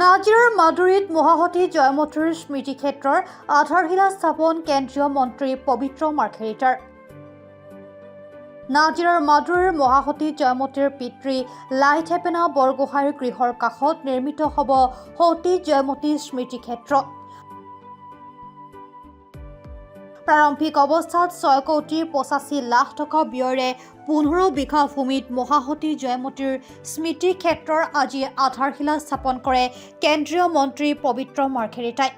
নাজিৰাৰ মাদুৰীত মহাসতী জয়মতীৰ স্মৃতিক্ষেত্ৰৰ আধাৰশিলা স্থাপন কেন্দ্ৰীয় মন্ত্ৰী পবিত্ৰ মাৰ্ঘেৰিটাৰ। নাজিৰাৰ মাদুৰীৰ মহাসতী জয়মতীৰ পিতৃ লাইথেপেনা বৰগোহাঁইৰ গৃহৰ কাষত নিৰ্মিত হ'ব সতী জয়মতী স্মৃতিক্ষেত্ৰ। প্ৰাৰম্ভিক অৱস্থাত 6,85,00,000 টকা ব্যয়েৰে 15 বিঘা ভূমিত মহাসতী জয়মতীৰ স্মৃতি ক্ষেত্ৰৰ আজি আধাৰশিলা স্থাপন কৰে কেন্দ্ৰীয় মন্ত্ৰী পবিত্ৰ মাৰ্ঘেৰিটাই।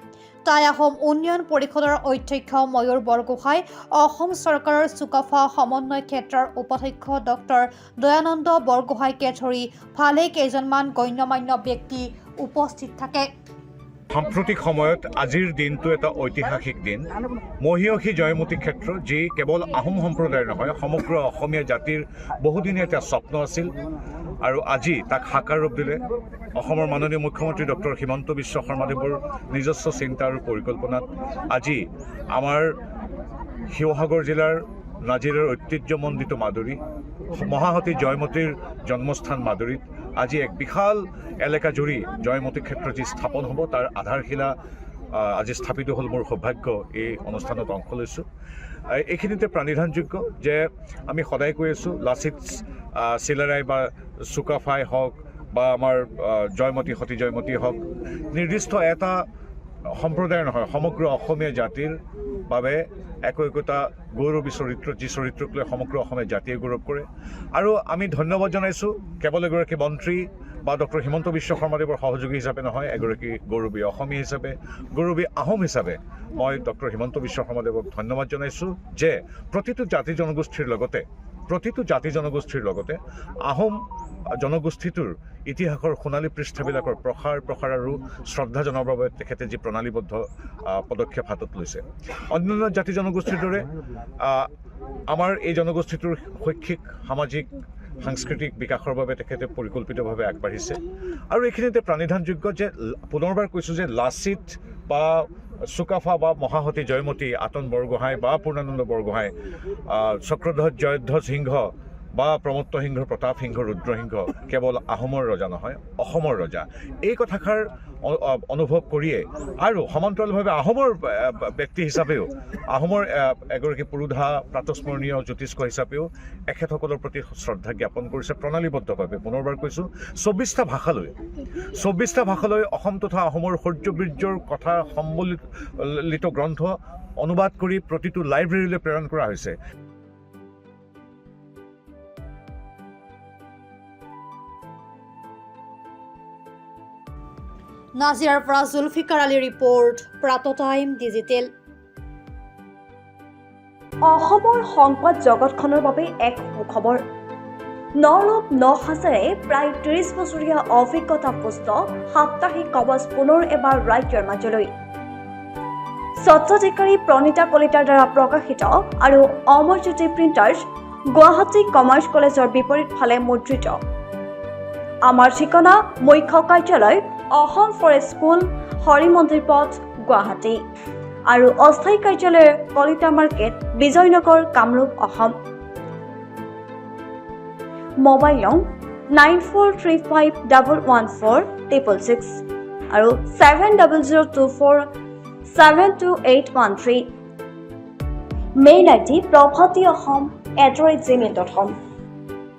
টাই আহোম উন্নয়ন পৰিষদৰ অধ্যক্ষ ময়ূৰ বৰগোহাঁই, অসম চৰকাৰৰ চুকাফা সমন্বয় ক্ষেত্ৰৰ উপাধ্যক্ষ ডক্টৰ দয়ানন্দ বৰগোহাঁইকে ধৰি ভালে কেইজনমান গণ্যমান্য ব্যক্তি উপস্থিত থাকে। সাম্প্ৰতিক সময়ত আজিৰ দিনটো এটা ঐতিহাসিক দিন। মহিয়সী জয়মতী ক্ষেত্ৰ, যি কেৱল আহোম সম্প্ৰদায়ৰ নহয়, সমগ্ৰ অসমীয়া জাতিৰ বহুদিনীয়া এটা স্বপ্ন আছিল আৰু আজি তাক সাকাৰ ৰূপ দিলে অসমৰ মাননীয় মুখ্যমন্ত্ৰী ডক্টৰ হিমন্ত বিশ্ব শৰ্মাদেৱৰ নিজস্ব চিন্তা আৰু পৰিকল্পনাত। আজি আমাৰ শিৱসাগৰ জিলাৰ নাজিৰাৰ ঐতিহ্যমণ্ডিত মাদুৰী, মহাসতী জয়মতীৰ জন্মস্থান মাদুৰীত আজি এক বিশাল এলেকা জুৰি জয়মতী ক্ষেত্ৰ যি স্থাপন হ'ব, তাৰ আধাৰশিলা আজি স্থাপিত হ'ল। মোৰ সৌভাগ্য এই অনুষ্ঠানত অংশ লৈছোঁ। এইখিনিতে প্ৰাণিধানযোগ্য যে আমি সদায় কৈ আছোঁ, লাচিত চিলাৰায় বা চুকাফাই হওক বা আমাৰ জয়মতী সতী জয়মতী হওক, নিৰ্দিষ্ট এটা সম্প্ৰদায়ৰ নহয়, সমগ্ৰ অসমীয়া জাতিৰ বাবে একোটা গৌৰৱী চৰিত্ৰ, যি চৰিত্ৰক লৈ সমগ্ৰ অসমীয়া জাতিয়ে গৌৰৱ কৰে। আৰু আমি ধন্যবাদ জনাইছোঁ কেৱল এগৰাকী মন্ত্ৰী বা ডক্টৰ হিমন্ত বিশ্ব শৰ্মাদেৱৰ সহযোগী হিচাপে নহয়, এগৰাকী গৌৰৱী অসমীয়া হিচাপে, গৌৰৱী আহোম হিচাপে মই ডক্টৰ হিমন্ত বিশ্ব শৰ্মাদেৱক ধন্যবাদ জনাইছোঁ যে প্ৰতিটো জাতি জনগোষ্ঠীৰ লগতে আহোম জনগোষ্ঠীটোৰ ইতিহাসৰ সোণালী পৃষ্ঠাবিলাকৰ প্ৰসাৰ আৰু শ্ৰদ্ধা জনাবৰ বাবে তেখেতে যি প্ৰণালীবদ্ধ পদক্ষেপ হাতত লৈছে। অন্যান্য জাতি জনগোষ্ঠীৰ দৰে আমাৰ এই জনগোষ্ঠীটোৰ শৈক্ষিক, সামাজিক, সাংস্কৃতিক বিকাশৰ বাবে তেখেতে পৰিকল্পিতভাৱে আগবাঢ়িছে। আৰু এইখিনিতে প্ৰাণিধানযোগ্য যে পুনৰবাৰ কৈছোঁ যে লাচিত বা চুকাফা বা মহাসতী জয়মতী, আতন বৰগোহাঁই বা পূৰ্ণানন্দ বৰগোহাঁই, চক্ৰধ্বজ জয়ধ্বজ সিংহ বা প্ৰমত্ত সিংহ, প্ৰতাপ সিংহ, ৰুদ্ৰসিংহ কেৱল আহোমৰ ৰজা নহয়, অসমৰ ৰজা। এই কথাষাৰ অনুভৱ কৰিয়ে আৰু সমান্তৰালভাৱে আহোমৰ ব্যক্তি হিচাপেও, আহোমৰ এগৰাকী পুৰোধা প্ৰাতস্মৰণীয় জ্যোতিষ্ক হিচাপেও এখেতসকলৰ প্ৰতি শ্ৰদ্ধা জ্ঞাপন কৰিছে প্ৰণালীবদ্ধভাৱে। পুনৰবাৰ কৈছোঁ, 24টা ভাষালৈ অসম তথা আহোমৰ শৌৰ্যবীৰ্যৰ কথা সম্বলিত গ্ৰন্থ অনুবাদ কৰি প্ৰতিটো লাইব্ৰেৰীলৈ প্ৰেৰণ কৰা হৈছে। নাজিৰাৰ পৰা জুলফিকাৰ আলীৰ ৰিপৰ্ট, প্ৰাতঃটাইম ডিজিটেল। অসমৰ সংবাদ জগতখনৰ বাবে এক সুখবৰ। নৰূপ নসাজেৰে প্ৰায় 30 বছৰীয়া অভিজ্ঞতাপুষ্ট সাপ্তাহিক কবচ পুনৰ এবাৰ ৰাজ্যৰ মাজলৈ। স্বত্বাধিকাৰী প্ৰণীতা কলিতাৰ দ্বাৰা প্ৰকাশিত আৰু অমৰজ্যোতি প্ৰিণ্টাৰ্ছ, গুৱাহাটী কমাৰ্চ কলেজৰ বিপৰীত ফালে মুদ্ৰিত। আমাৰ ঠিকনা, মুখ্য কাৰ্যালয়, অসম ফৰেষ্ট স্কুল, হৰি মন্দিৰ পথ, গুৱাহাটী। আৰু অস্থায়ী কাৰ্যালয়, কলিতা মাৰ্কেট, বিজয়নগৰ, কামৰূপ, অসম। মোবাইল নং 9435114666 আৰু 7024722813। Mail ID probhatiahom@gmail.com।